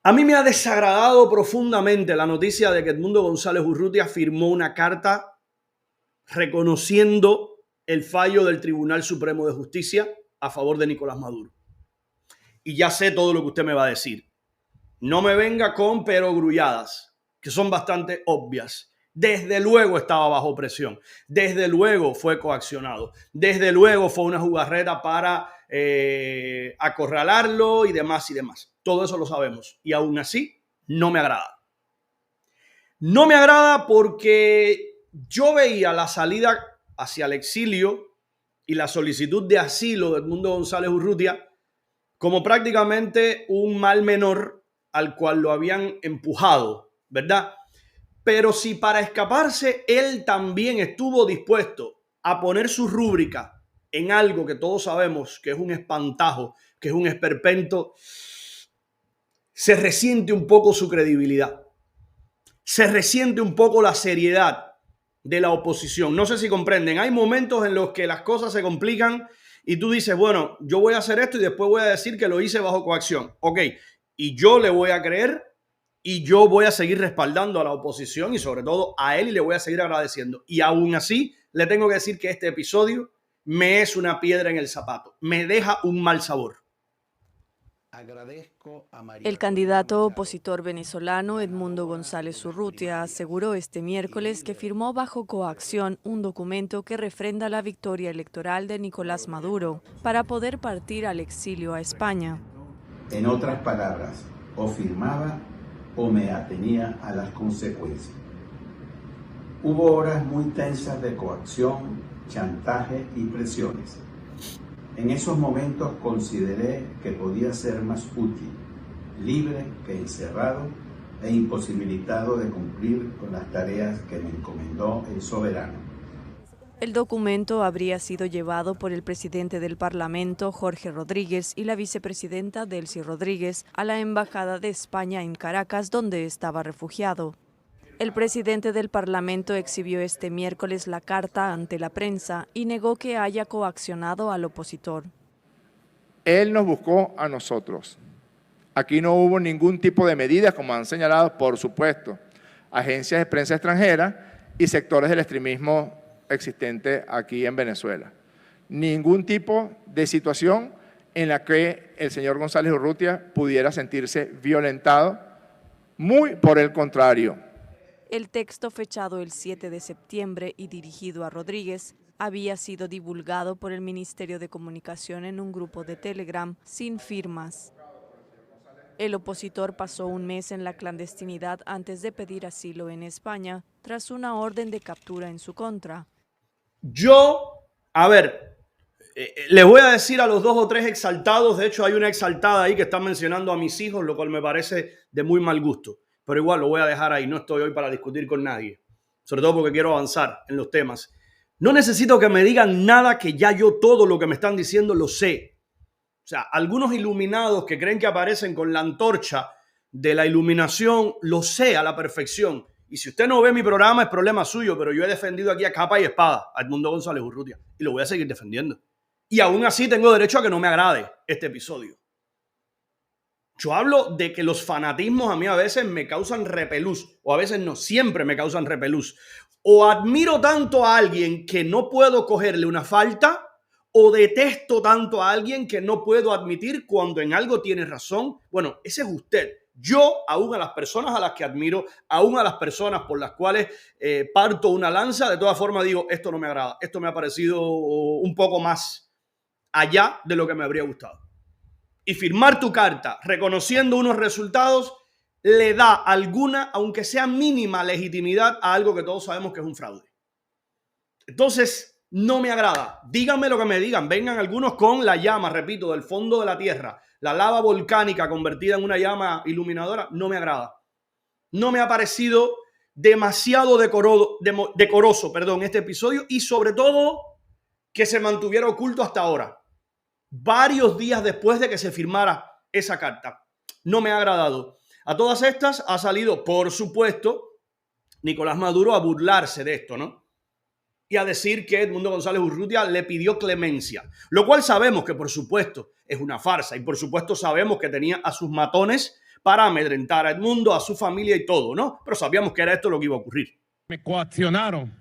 A mí me ha desagradado profundamente la noticia de que Edmundo González Urrutia firmó una carta reconociendo el fallo del Tribunal Supremo de Justicia a favor de Nicolás Maduro. Y ya sé todo lo que usted me va a decir. No me venga con perogrulladas, que son bastante obvias. Desde luego estaba bajo presión. Desde luego fue coaccionado. Desde luego fue una jugarreta para acorralarlo y demás y demás. Todo eso lo sabemos. Y aún así, no me agrada. No me agrada porque yo veía la salida hacia el exilio y la solicitud de asilo de Edmundo González Urrutia como prácticamente un mal menor al cual lo habían empujado, ¿verdad? Pero si para escaparse él también estuvo dispuesto a poner su rúbrica en algo que todos sabemos que es un espantajo, que es un esperpento, se resiente un poco su credibilidad. Se resiente un poco la seriedad de la oposición. No sé si comprenden. Hay momentos en los que las cosas se complican y tú dices, bueno, yo voy a hacer esto y después voy a decir que lo hice bajo coacción. Ok, y yo le voy a creer y yo voy a seguir respaldando a la oposición y sobre todo a él y le voy a seguir agradeciendo. Y aún así, le tengo que decir que este episodio me es una piedra en el zapato. Me deja un mal sabor. El candidato opositor venezolano Edmundo González Urrutia aseguró este miércoles que firmó bajo coacción un documento que refrenda la victoria electoral de Nicolás Maduro para poder partir al exilio a España. En otras palabras, o firmaba o me atenía a las consecuencias. Hubo horas muy tensas de coacción, chantaje y presiones. En esos momentos consideré que podía ser más útil, libre que encerrado e imposibilitado de cumplir con las tareas que me encomendó el soberano. El documento habría sido llevado por el presidente del Parlamento, Jorge Rodríguez, y la vicepresidenta Delcy Rodríguez a la Embajada de España en Caracas, donde estaba refugiado. El presidente del Parlamento exhibió este miércoles la carta ante la prensa y negó que haya coaccionado al opositor. Él nos buscó a nosotros. Aquí no hubo ningún tipo de medidas, como han señalado, por supuesto, agencias de prensa extranjera y sectores del extremismo existente aquí en Venezuela. Ningún tipo de situación en la que el señor González Urrutia pudiera sentirse violentado, muy por el contrario. El texto fechado el 7 de septiembre y dirigido a Rodríguez había sido divulgado por el Ministerio de Comunicación en un grupo de Telegram sin firmas. El opositor pasó un mes en la clandestinidad antes de pedir asilo en España, tras una orden de captura en su contra. Les voy a decir a los 2 o 3 exaltados, de hecho hay una exaltada ahí que está mencionando a mis hijos, lo cual me parece de muy mal gusto. Pero igual lo voy a dejar ahí, no estoy hoy para discutir con nadie, sobre todo porque quiero avanzar en los temas. No necesito que me digan nada, que ya yo todo lo que me están diciendo lo sé. O sea, algunos iluminados que creen que aparecen con la antorcha de la iluminación, lo sé a la perfección. Y si usted no ve mi programa es problema suyo, pero yo he defendido aquí a capa y espada a Edmundo González Urrutia y lo voy a seguir defendiendo. Y aún así tengo derecho a que no me agrade este episodio. Yo hablo de que los fanatismos a mí a veces me causan repelús, o a veces no, siempre me causan repelús. O admiro tanto a alguien que no puedo cogerle una falta, o detesto tanto a alguien que no puedo admitir cuando en algo tiene razón. Bueno, ese es usted. Yo, aún a las personas a las que admiro, aún a las personas por las cuales parto una lanza, de todas formas digo, esto no me agrada, esto me ha parecido un poco más allá de lo que me habría gustado. Y firmar tu carta reconociendo unos resultados le da alguna, aunque sea mínima, legitimidad a algo que todos sabemos que es un fraude. Entonces, no me agrada. Díganme lo que me digan. Vengan algunos con la llama, repito, del fondo de la tierra, la lava volcánica convertida en una llama iluminadora. No me agrada. No me ha parecido demasiado decoroso este episodio y sobre todo que se mantuviera oculto hasta ahora. Varios días después de que se firmara esa carta. No me ha agradado. A todas estas ha salido, por supuesto, Nicolás Maduro a burlarse de esto, ¿no? Y a decir que Edmundo González Urrutia le pidió clemencia. Lo cual sabemos que, por supuesto, es una farsa. Y por supuesto sabemos que tenía a sus matones para amedrentar a Edmundo, a su familia y todo, ¿no? Pero sabíamos que era esto lo que iba a ocurrir. Me coaccionaron.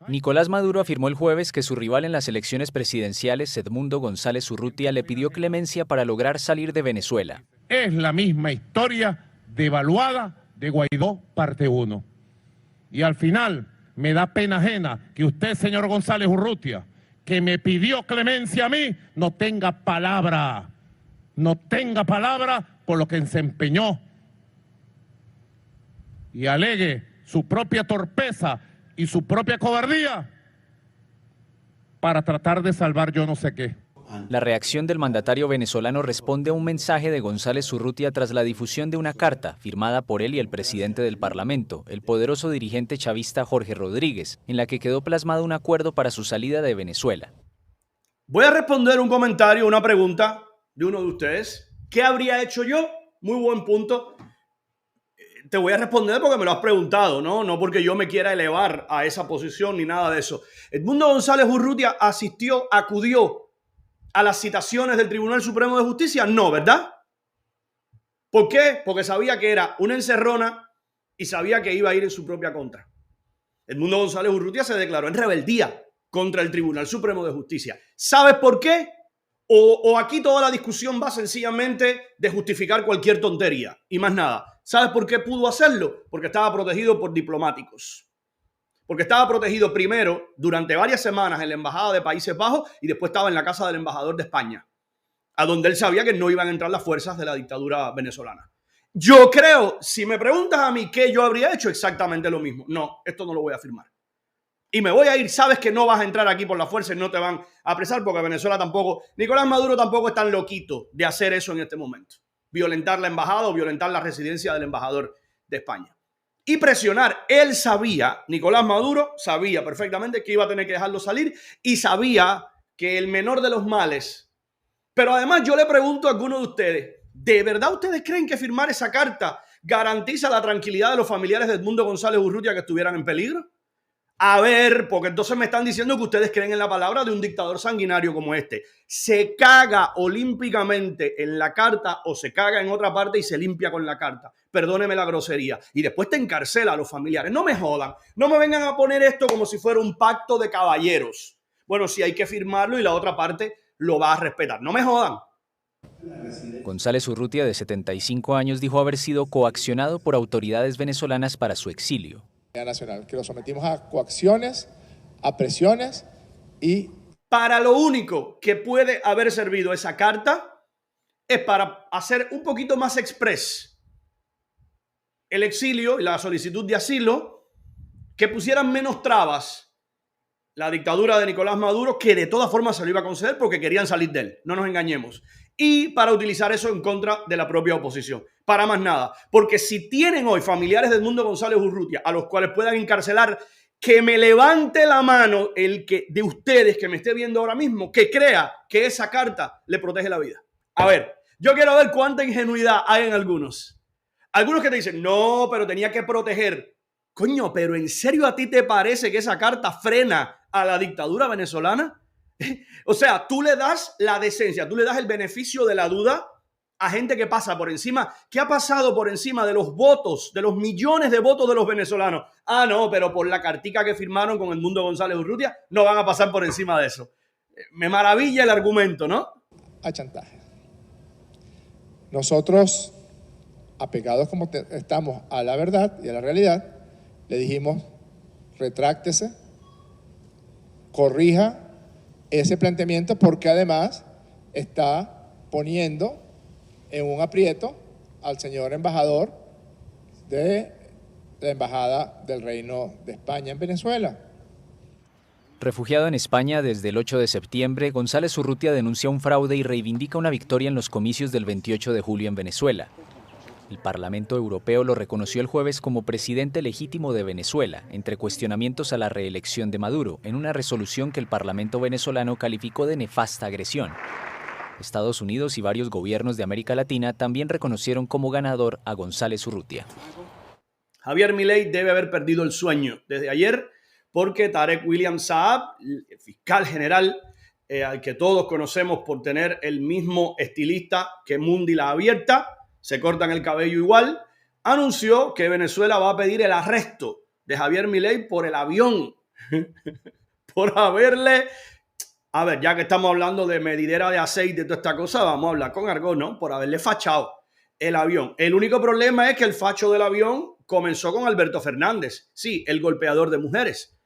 Nicolás Maduro afirmó el jueves que su rival en las elecciones presidenciales, Edmundo González Urrutia, le pidió clemencia para lograr salir de Venezuela. Es la misma historia devaluada de Guaidó, parte 1. Y al final me da pena ajena que usted, señor González Urrutia, que me pidió clemencia a mí, no tenga palabra por lo que se empeñó y alegue su propia torpeza y su propia cobardía para tratar de salvar yo no sé qué. La reacción del mandatario venezolano responde a un mensaje de González Urrutia tras la difusión de una carta firmada por él y el presidente del Parlamento, el poderoso dirigente chavista Jorge Rodríguez, en la que quedó plasmado un acuerdo para su salida de Venezuela. Voy a responder un comentario, una pregunta de uno de ustedes. ¿Qué habría hecho yo? Muy buen punto. Te voy a responder porque me lo has preguntado, ¿no? No porque yo me quiera elevar a esa posición ni nada de eso. Edmundo González Urrutia acudió a las citaciones del Tribunal Supremo de Justicia. No, ¿verdad? ¿Por qué? Porque sabía que era una encerrona y sabía que iba a ir en su propia contra. Edmundo González Urrutia se declaró en rebeldía contra el Tribunal Supremo de Justicia. ¿Sabes por qué? O aquí toda la discusión va sencillamente de justificar cualquier tontería y más nada. ¿Sabes por qué pudo hacerlo? Porque estaba protegido por diplomáticos. Porque estaba protegido primero durante varias semanas en la Embajada de Países Bajos y después estaba en la casa del embajador de España, a donde él sabía que no iban a entrar las fuerzas de la dictadura venezolana. Yo creo, si me preguntas a mí qué yo habría hecho, exactamente lo mismo. No, esto no lo voy a afirmar. Y me voy a ir, sabes que no vas a entrar aquí por la fuerza y no te van a apresar porque Venezuela tampoco, Nicolás Maduro tampoco es tan loquito de hacer eso en este momento. Violentar la embajada o violentar la residencia del embajador de España. Y presionar. Él sabía, Nicolás Maduro sabía perfectamente que iba a tener que dejarlo salir y sabía que el menor de los males. Pero además yo le pregunto a algunos de ustedes, ¿de verdad ustedes creen que firmar esa carta garantiza la tranquilidad de los familiares de Edmundo González Urrutia que estuvieran en peligro? A ver, porque entonces me están diciendo que ustedes creen en la palabra de un dictador sanguinario como este. Se caga olímpicamente en la carta o se caga en otra parte y se limpia con la carta. Perdóneme la grosería. Y después te encarcela a los familiares. No me jodan. No me vengan a poner esto como si fuera un pacto de caballeros. Bueno, sí hay que firmarlo y la otra parte lo va a respetar. No me jodan. González Urrutia, de 75 años, dijo haber sido coaccionado por autoridades venezolanas para su exilio. Nacional, que lo sometimos a coacciones, a presiones y... Para lo único que puede haber servido esa carta es para hacer un poquito más express el exilio y la solicitud de asilo, que pusieran menos trabas la dictadura de Nicolás Maduro, que de todas formas se lo iba a conceder porque querían salir de él, no nos engañemos, y para utilizar eso en contra de la propia oposición. Para más nada, porque si tienen hoy familiares de Edmundo González Urrutia a los cuales puedan encarcelar, que me levante la mano el que de ustedes que me esté viendo ahora mismo, que crea que esa carta le protege la vida. A ver, yo quiero ver cuánta ingenuidad hay en algunos. Algunos que te dicen, no, pero tenía que proteger. Coño, pero ¿en serio a ti te parece que esa carta frena a la dictadura venezolana? O sea, tú le das la decencia, tú le das el beneficio de la duda a gente que pasa por encima, que ha pasado por encima de los votos, de los millones de votos de los venezolanos. Ah, no, pero por la cartica que firmaron con Edmundo González Urrutia, no van a pasar por encima de eso. Me maravilla el argumento, ¿no? A chantaje. Nosotros, apegados como estamos a la verdad y a la realidad, le dijimos, retráctese, corrija ese planteamiento porque además está poniendo en un aprieto al señor embajador de la Embajada del Reino de España en Venezuela. Refugiado en España desde el 8 de septiembre, González Urrutia denuncia un fraude y reivindica una victoria en los comicios del 28 de julio en Venezuela. El Parlamento Europeo lo reconoció el jueves como presidente legítimo de Venezuela, entre cuestionamientos a la reelección de Maduro, en una resolución que el Parlamento venezolano calificó de nefasta agresión. Estados Unidos y varios gobiernos de América Latina también reconocieron como ganador a González Urrutia. Javier Milei debe haber perdido el sueño desde ayer porque Tarek William Saab, el fiscal general al que todos conocemos por tener el mismo estilista que Mundi La Abierta, se cortan el cabello igual, anunció que Venezuela va a pedir el arresto de Javier Milei por el avión, por haberle... A ver, ya que estamos hablando de medidera de aceite y toda esta cosa, vamos a hablar con argot, ¿no? Por haberle fachado el avión. El único problema es que el facho del avión comenzó con Alberto Fernández, sí, el golpeador de mujeres.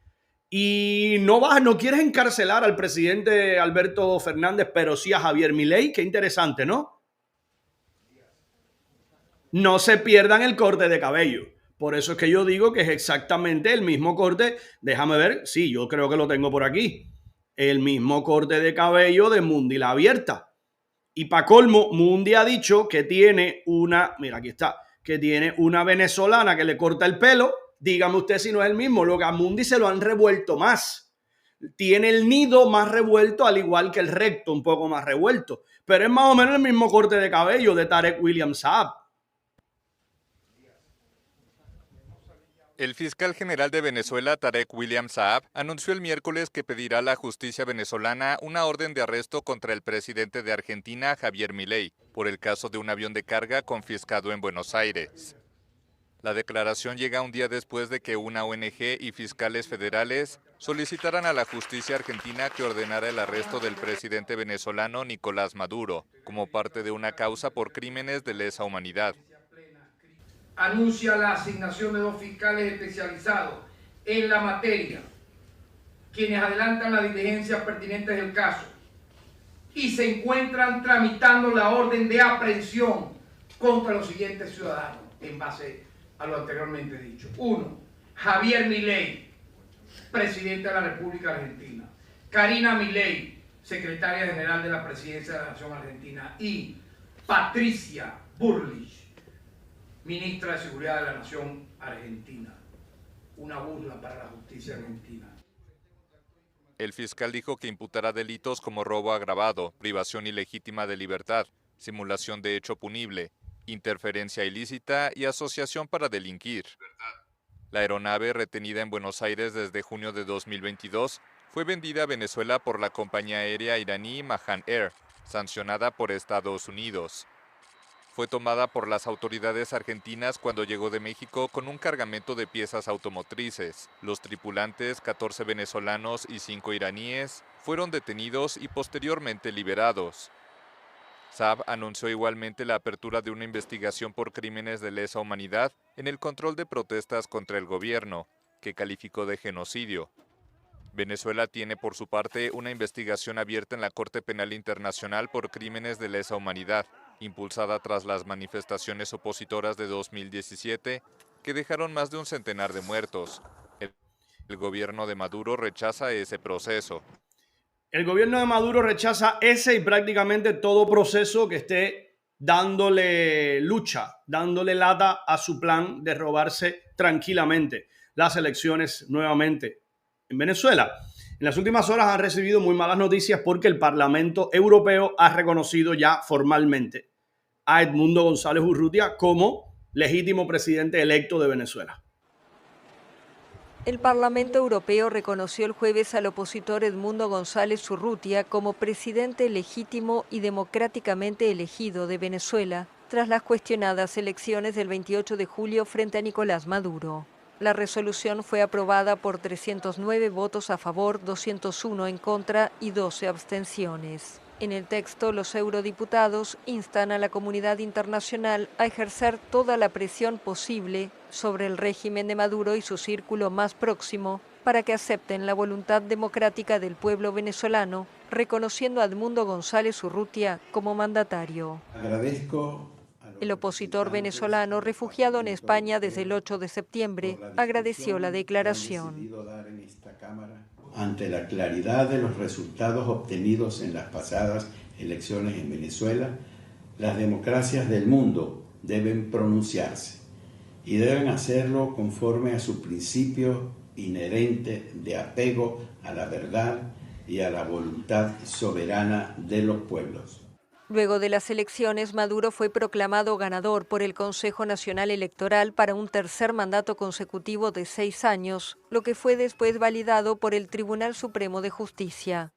Y no quieres encarcelar al presidente Alberto Fernández, pero sí a Javier Milei. Qué interesante, ¿no? No se pierdan el corte de cabello. Por eso es que yo digo que es exactamente el mismo corte. Déjame ver, sí, yo creo que lo tengo por aquí. El mismo corte de cabello de Mundi la Abierta. Y para colmo, Mundi ha dicho que tiene una, mira, aquí está, que tiene una venezolana que le corta el pelo. Dígame usted si no es el mismo. Lo que a Mundi se lo han revuelto más. Tiene el nido más revuelto, al igual que el recto, un poco más revuelto. Pero es más o menos el mismo corte de cabello de Tarek William Saab. El fiscal general de Venezuela, Tarek William Saab, anunció el miércoles que pedirá a la justicia venezolana una orden de arresto contra el presidente de Argentina, Javier Milei, por el caso de un avión de carga confiscado en Buenos Aires. La declaración llega un día después de que una ONG y fiscales federales solicitaran a la justicia argentina que ordenara el arresto del presidente venezolano Nicolás Maduro, como parte de una causa por crímenes de lesa humanidad. Anuncia la asignación de 2 fiscales especializados en la materia, quienes adelantan las diligencias pertinentes del caso y se encuentran tramitando la orden de aprehensión contra los siguientes ciudadanos en base a lo anteriormente dicho. 1. Javier Milei, presidente de la República Argentina. Karina Milei, secretaria general de la Presidencia de la Nación Argentina. Y Patricia Bullrich, ministra de Seguridad de la Nación Argentina. Una burla para la justicia argentina. El fiscal dijo que imputará delitos como robo agravado, privación ilegítima de libertad, simulación de hecho punible, interferencia ilícita y asociación para delinquir. La aeronave, retenida en Buenos Aires desde junio de 2022, fue vendida a Venezuela por la compañía aérea iraní Mahan Air, sancionada por Estados Unidos. Fue tomada por las autoridades argentinas cuando llegó de México con un cargamento de piezas automotrices. Los tripulantes, 14 venezolanos y 5 iraníes, fueron detenidos y posteriormente liberados. Saab anunció igualmente la apertura de una investigación por crímenes de lesa humanidad en el control de protestas contra el gobierno, que calificó de genocidio. Venezuela tiene por su parte una investigación abierta en la Corte Penal Internacional por crímenes de lesa humanidad, impulsada tras las manifestaciones opositoras de 2017 que dejaron más de un centenar de muertos. El gobierno de Maduro rechaza ese proceso. El gobierno de Maduro rechaza ese y prácticamente todo proceso que esté dándole lucha, dándole lata a su plan de robarse tranquilamente las elecciones nuevamente en Venezuela. En las últimas horas han recibido muy malas noticias porque el Parlamento Europeo ha reconocido ya formalmente a Edmundo González Urrutia como legítimo presidente electo de Venezuela. El Parlamento Europeo reconoció el jueves al opositor Edmundo González Urrutia como presidente legítimo y democráticamente elegido de Venezuela tras las cuestionadas elecciones del 28 de julio frente a Nicolás Maduro. La resolución fue aprobada por 309 votos a favor, 201 en contra y 12 abstenciones. En el texto, los eurodiputados instan a la comunidad internacional a ejercer toda la presión posible sobre el régimen de Maduro y su círculo más próximo para que acepten la voluntad democrática del pueblo venezolano, reconociendo a Edmundo González Urrutia como mandatario. Agradezco. El opositor venezolano, refugiado en España desde el 8 de septiembre, agradeció la declaración. Ante la claridad de los resultados obtenidos en las pasadas elecciones en Venezuela, las democracias del mundo deben pronunciarse y deben hacerlo conforme a su principio inherente de apego a la verdad y a la voluntad soberana de los pueblos. Luego de las elecciones, Maduro fue proclamado ganador por el Consejo Nacional Electoral para un tercer mandato consecutivo de 6 años, lo que fue después validado por el Tribunal Supremo de Justicia.